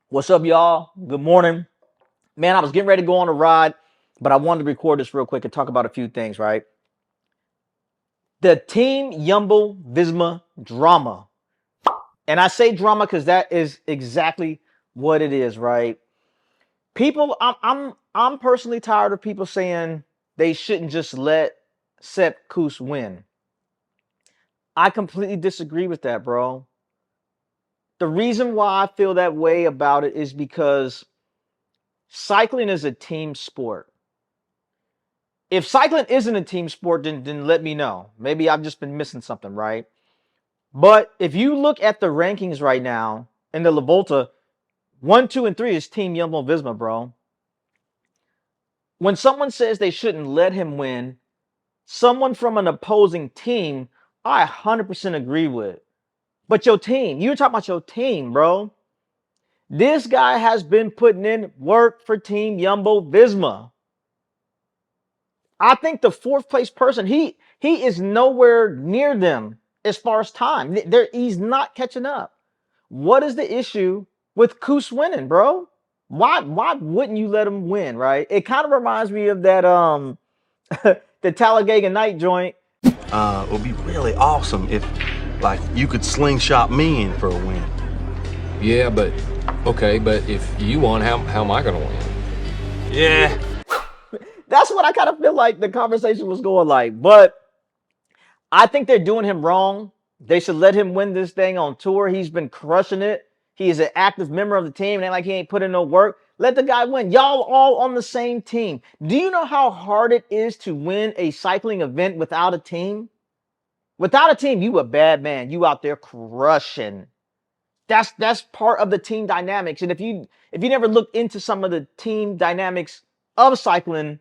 What's up, y'all? Good morning. Man, I was getting ready to go on a ride, but I wanted to record this real quick and talk about a few things, right? The Team Jumbo Visma drama. And I say drama because that is exactly what it is, right? People, I'm personally tired of people saying they shouldn't just let Sepp Kuss win. I completely disagree with that, bro. The reason why I feel that way about it is because cycling is a team sport. If cycling isn't a team sport, then let me know. Maybe I've just been missing something, right? But if you look at the rankings right now in the La Volta, 1, 2, and 3 is Team Jumbo Visma, bro. When someone says they shouldn't let him win, someone from an opposing team, I 100% agree with. But your team, you're talking about your team, bro. This guy has been putting in work for Team Jumbo Visma. I think the fourth place person, he is nowhere near them as far as time. He's not catching up. What is the issue with Kuss winning, bro? Why wouldn't you let him win, right? It kind of reminds me of that the Talladega Night joint. It would be really awesome if, like, you could slingshot me in for a win. Yeah, but okay, but if you won, how am I gonna win? Yeah. That's what I kind of feel like the conversation was going like. But I think they're doing him wrong. They should let him win this thing on tour. He's been crushing it. He is an active member of the team. It ain't like he ain't put in no work. Let the guy win. Y'all all on the same team. Do you know how hard it is to win a cycling event without a team? Without a team, you a bad man. You out there crushing. That's part of the team dynamics. And if you never looked into some of the team dynamics of cycling,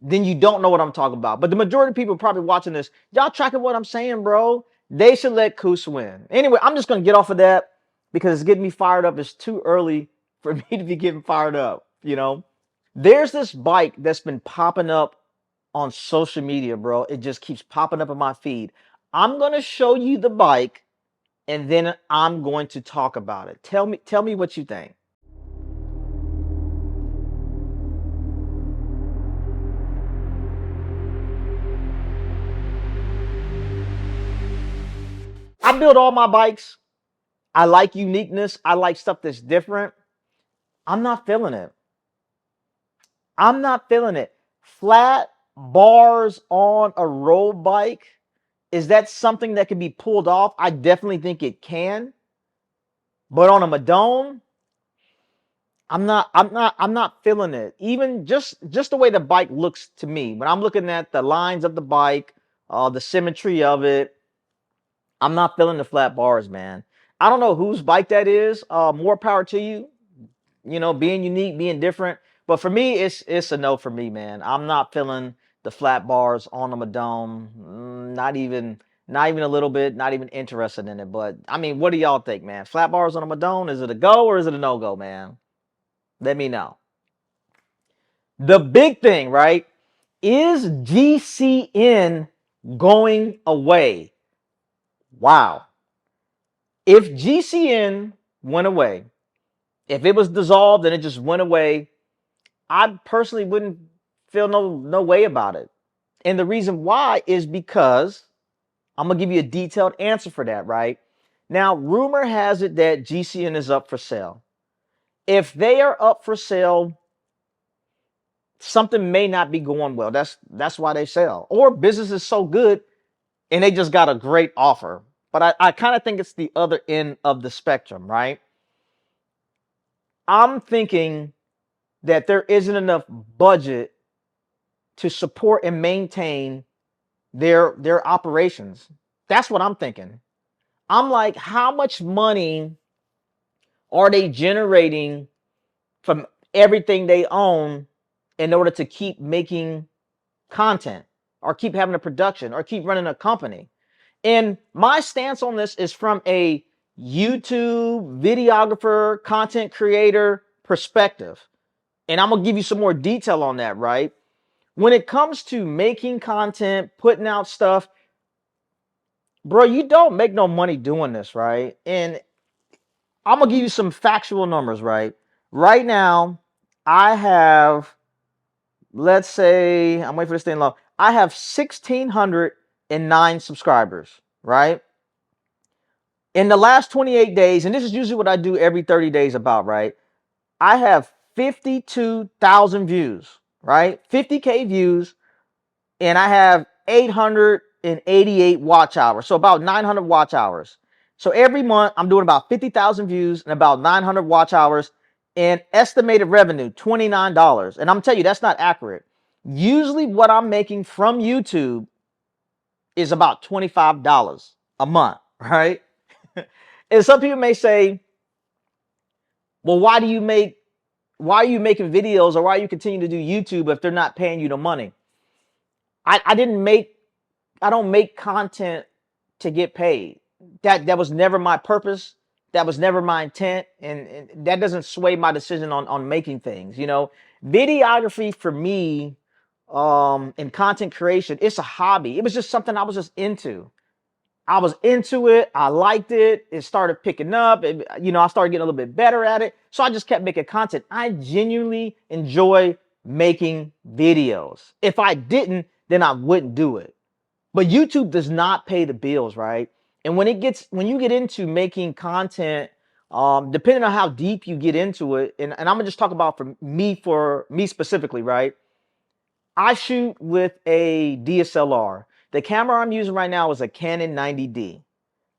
then you don't know what I'm talking about. But the majority of people probably watching this, y'all tracking what I'm saying, bro. They should let Kuss win. Anyway, I'm just going to get off of that because it's getting me fired up. It's too early for me to be getting fired up, you know. There's this bike that's been popping up on social media, bro. It just keeps popping up in my feed. I'm going to show you the bike and then I'm going to talk about it. Tell me what you think. I build all my bikes. I like uniqueness. I like stuff that's different. I'm not feeling it. I'm not feeling it. Flat bars on a road bike, is that something that can be pulled off? I definitely think it can. But on a Madone, I'm not feeling it. Even just the way the bike looks to me. When I'm looking at the lines of the bike, the symmetry of it, I'm not feeling the flat bars, man. I don't know whose bike that is. More power to you. You know, being unique, being different. But for me, it's a no for me, man. I'm not feeling the flat bars on the Madone. Not even a little bit. Not even interested in it. But I mean, what do y'all think, man? Flat bars on a Madone? Is it a go or is it a no go, man? Let me know. The big thing, right? Is GCN going away? Wow. If GCN went away, if it was dissolved and it just went away, I personally wouldn't feel no way about it. And the reason why is because I'm going to give you a detailed answer for that, right? Now, rumor has it that GCN is up for sale. If they are up for sale, something may not be going well. That's why they sell. Or business is so good and they just got a great offer. But I kind of think it's the other end of the spectrum, right? I'm thinking that there isn't enough budget to support and maintain their operations. That's what I'm thinking. I'm like, how much money are they generating from everything they own in order to keep making content or keep having a production or keep running a company? And my stance on this is from a YouTube videographer, content creator perspective. And I'm going to give you some more detail on that, right? When it comes to making content, putting out stuff, bro, you don't make no money doing this, right? And I'm gonna give you some factual numbers, right? Right now, I have, let's say, I'm waiting for this thing low. I have 1,609 subscribers, right? In the last 28 days, and this is usually what I do every 30 days about, right? I have 52,000 views, right? 50K views, and I have 888 watch hours. So about 900 watch hours. So every month I'm doing about 50,000 views and about 900 watch hours, and estimated revenue $29. And I'm telling you, that's not accurate. Usually what I'm making from YouTube is about $25 a month, right? And some people may say, well, why are you making videos, or why are you continuing to do YouTube if they're not paying you the money? I don't make content to get paid. That was never my purpose. That was never my intent, and that doesn't sway my decision on making things. You know, videography for me, and content creation, it's a hobby. It was just something I was just into. I was into it. I liked it. It started picking up. I started getting a little bit better at it. So I just kept making content. I genuinely enjoy making videos. If I didn't, then I wouldn't do it. But YouTube does not pay the bills, right? And when you get into making content, depending on how deep you get into it, and I'm gonna just talk about for me specifically, right? I shoot with a DSLR. The camera I'm using right now is a Canon 90D.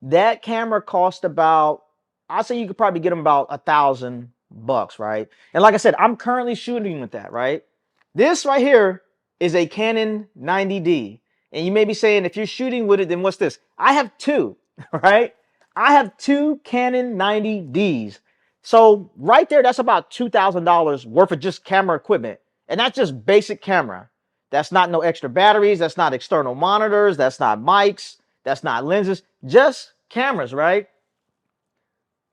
That camera cost about, I'd say you could probably get them about $1,000, right? And like I said, I'm currently shooting with that, right? This right here is a Canon 90D. And you may be saying, if you're shooting with it, then what's this? I have two, right? I have two Canon 90Ds. So right there, that's about $2,000 worth of just camera equipment. And that's just basic camera. That's not no extra batteries. That's not external monitors. That's not mics. That's not lenses. Just cameras, right?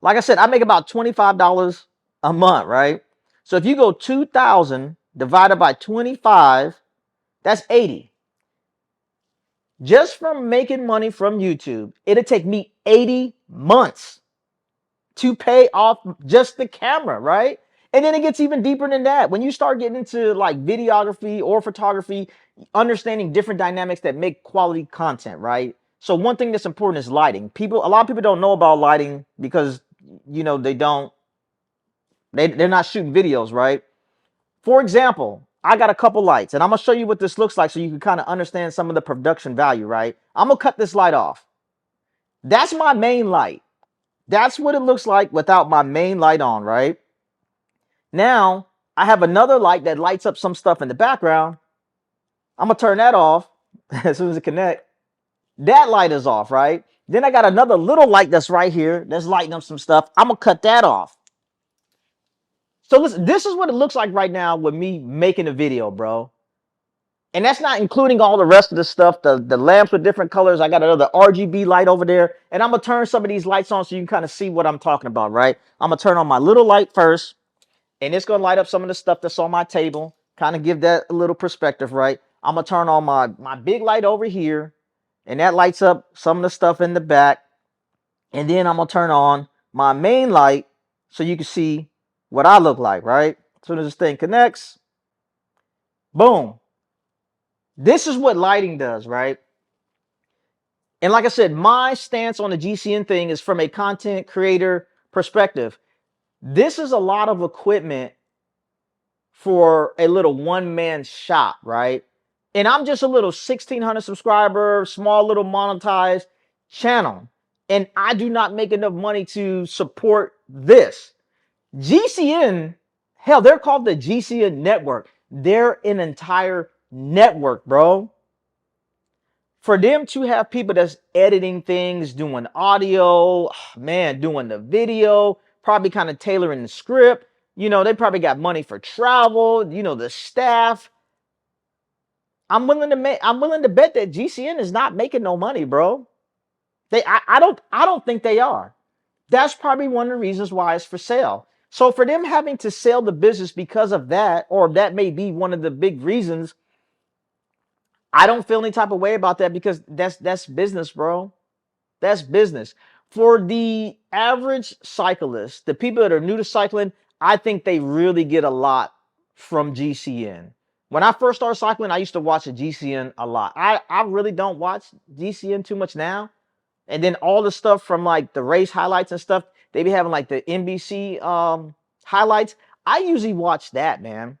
Like I said, I make about $25 a month, right? So if you go 2,000 divided by 25, that's 80. Just from making money from YouTube, it'll take me 80 months to pay off just the camera, right? And then it gets even deeper than that. When you start getting into like videography or photography, understanding different dynamics that make quality content, right? So one thing that's important is lighting. A lot of people don't know about lighting because, they're not shooting videos, right? For example, I got a couple lights, and I'm gonna show you what this looks like so you can kind of understand some of the production value, right? I'm gonna cut this light off. That's my main light. That's what it looks like without my main light on, right? Now, I have another light that lights up some stuff in the background. I'm gonna turn that off as soon as it connects. That light is off, right? Then I got another little light that's right here that's lighting up some stuff. I'm gonna cut that off. So listen, this is what it looks like right now with me making a video, bro. And that's not including all the rest of the stuff, the lamps with different colors. I got another RGB light over there. And I'm going to turn some of these lights on so you can kind of see what I'm talking about, right? I'm going to turn on my little light first. And it's going to light up some of the stuff that's on my table. Kind of give that a little perspective, right? I'm going to turn on my big light over here. And that lights up some of the stuff in the back. And then I'm going to turn on my main light so you can see what I look like, right? As soon as this thing connects, boom. This is what lighting does, right? And like I said, my stance on the GCN thing is from a content creator perspective. This is a lot of equipment for a little one-man shop, right? And I'm just a little 1,600 subscriber, small little monetized channel. And I do not make enough money to support this. GCN, hell, they're called the GCN network. They're an entire network, bro. For them to have people that's editing things, doing audio, man, doing the video, probably kind of tailoring the script. They probably got money for travel, the staff. I'm willing to bet that GCN is not making no money, bro. I don't think they are. That's probably one of the reasons why it's for sale. So for them having to sell the business because of that, or that may be one of the big reasons, I don't feel any type of way about that because that's business, bro. That's business. For the average cyclist, the people that are new to cycling, I think they really get a lot from GCN. When I first started cycling, I used to watch the GCN a lot. I really don't watch GCN too much now. And then all the stuff from like the race highlights and stuff, they be having like the NBC highlights. I usually watch that, man.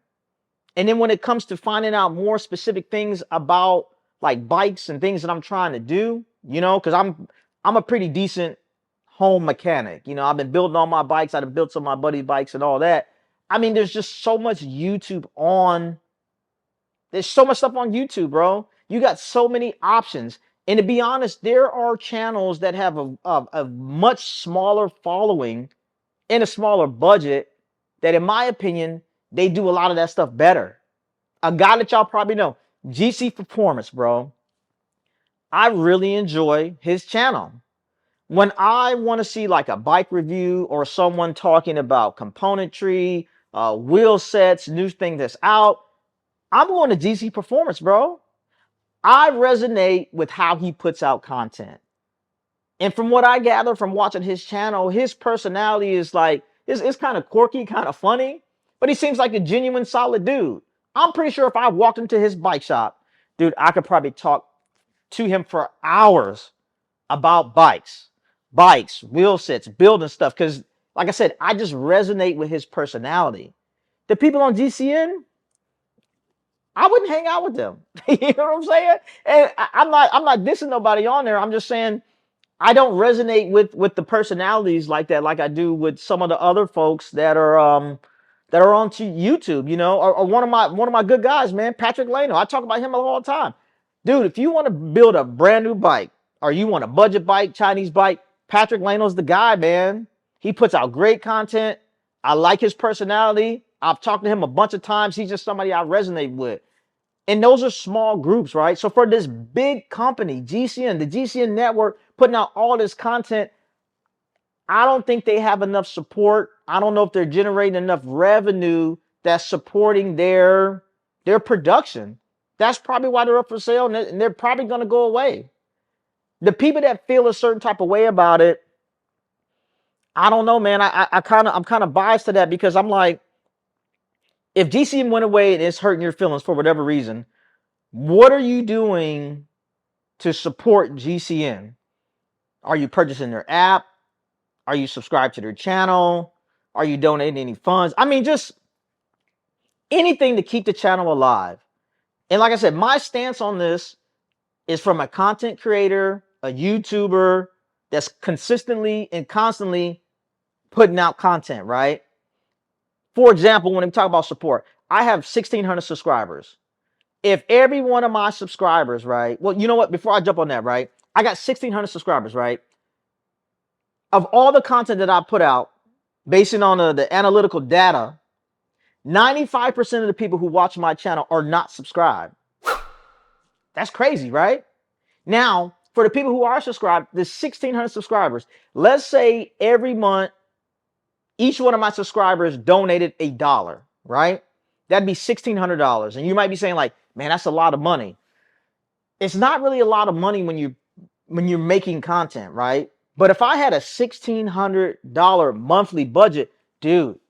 And then when it comes to finding out more specific things about like bikes and things that I'm trying to do, you know, because I'm a pretty decent home mechanic. You know, I've been building all my bikes. I've built some of my buddy bikes and all that. I mean, there's just so much YouTube on. There's so much stuff on YouTube, bro. You got so many options. And to be honest, there are channels that have a much smaller following and a smaller budget that, in my opinion, they do a lot of that stuff better. A guy that y'all probably know, GC Performance, bro. I really enjoy his channel. When I want to see like a bike review or someone talking about componentry, wheel sets, new thing that's out, I'm going to GC Performance, bro. I resonate with how he puts out content. And from what I gather from watching his channel, his personality is like, it's kind of quirky, kind of funny, but he seems like a genuine, solid dude. I'm pretty sure if I walked into his bike shop, dude, I could probably talk to him for hours about bikes, wheel sets, building stuff. Because, like I said, I just resonate with his personality. The people on GCN, I wouldn't hang out with them. You know what I'm saying? And I'm not dissing nobody on there. I'm just saying I don't resonate with the personalities like that, like I do with some of the other folks that are on YouTube, you know, or one of my good guys, man, Patrick Lino. I talk about him all the time. Dude, if you want to build a brand new bike or you want a budget bike, Chinese bike, Patrick Lano's the guy, man. He puts out great content. I like his personality. I've talked to him a bunch of times. He's just somebody I resonate with. And those are small groups, right? So for this big company, GCN, the GCN network, putting out all this content, I don't think they have enough support. I don't know if they're generating enough revenue that's supporting their production. That's probably why they're up for sale, and they're probably going to go away. The people that feel a certain type of way about it, I don't know, man. I'm kind of biased to that because I'm like, if GCN went away and it's hurting your feelings for whatever reason, what are you doing to support GCN? Are you purchasing their app? Are you subscribed to their channel? Are you donating any funds? I mean, just anything to keep the channel alive. And like I said, my stance on this is from a content creator, a YouTuber that's consistently and constantly putting out content, right? For example, when we talk about support, I have 1,600 subscribers. If every one of my subscribers, right? Well, you know what? Before I jump on that, right? I got 1,600 subscribers, right? Of all the content that I put out, basing on the analytical data, 95% of the people who watch my channel are not subscribed. That's crazy, right? Now, for the people who are subscribed, there's 1,600 subscribers. Let's say every month, each one of my subscribers donated $1, right? That'd be $1,600. And you might be saying like, man, that's a lot of money. It's not really a lot of money when you're making content, right? But if I had a $1,600 monthly budget, dude,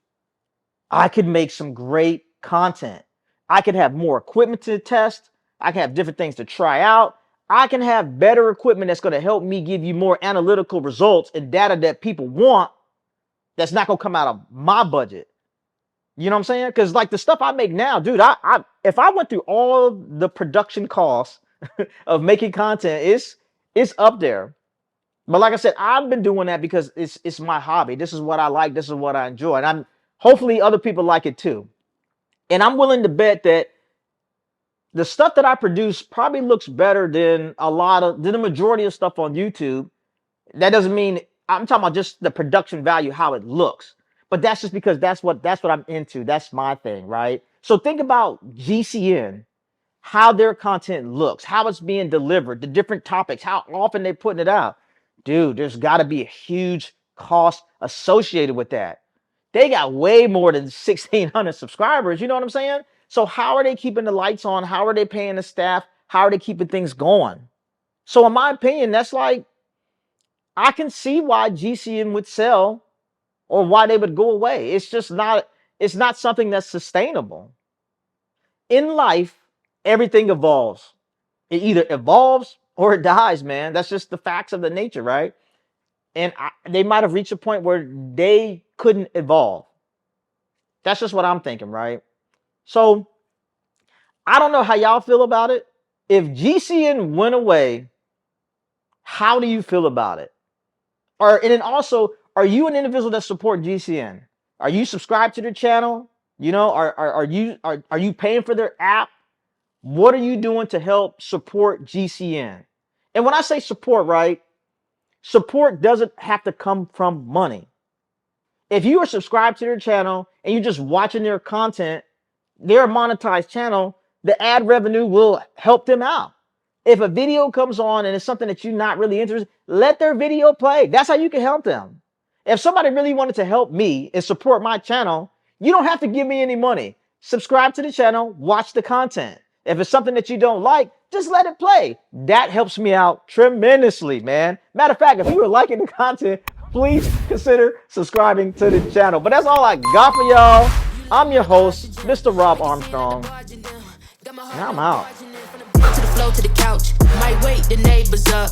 I could make some great content. I could have more equipment to test. I can have different things to try out. I can have better equipment that's going to help me give you more analytical results and data that people want that's not going to come out of my budget. You know what I'm saying? Because like the stuff I make now, dude, if I went through all the production costs of making content, it's up there. But like I said, I've been doing that because it's my hobby. This is what I like. This is what I enjoy. And hopefully other people like it too. And I'm willing to bet that the stuff that I produce probably looks better than the majority of stuff on YouTube. That doesn't mean I'm talking about just the production value, how it looks. But that's just because that's what I'm into. That's my thing, right? So think about GCN, how their content looks, how it's being delivered, the different topics, how often they're putting it out. Dude, there's got to be a huge cost associated with that. They got way more than 1,600 subscribers. You know what I'm saying? So how are they keeping the lights on? How are they paying the staff? How are they keeping things going? So in my opinion, that's like, I can see why GCN would sell or why they would go away. It's just not, it's not something that's sustainable. In life, everything evolves. It either evolves or it dies, man. That's just the facts of the nature, right? And they might have reached a point where they couldn't evolve. That's just what I'm thinking, right? So I don't know how y'all feel about it. If GCN went away, how do you feel about it? And then also, are you an individual that support GCN? Are you subscribed to their channel? You know, are you paying for their app? What are you doing to help support GCN? And when I say support, right, support doesn't have to come from money. If you are subscribed to their channel and you're just watching their content, their monetized channel, the ad revenue will help them out. If a video comes on and it's something that you're not really interested in, let their video play. That's how you can help them. If somebody really wanted to help me and support my channel, you don't have to give me any money. Subscribe to the channel, watch the content. If it's something that you don't like, just let it play. That helps me out tremendously, man. Matter of fact, if you are liking the content, please consider subscribing to the channel. But that's all I got for y'all. I'm your host, Mr. Robb Armstrong, and I'm out. To the floor, to the couch, might wake the neighbors up.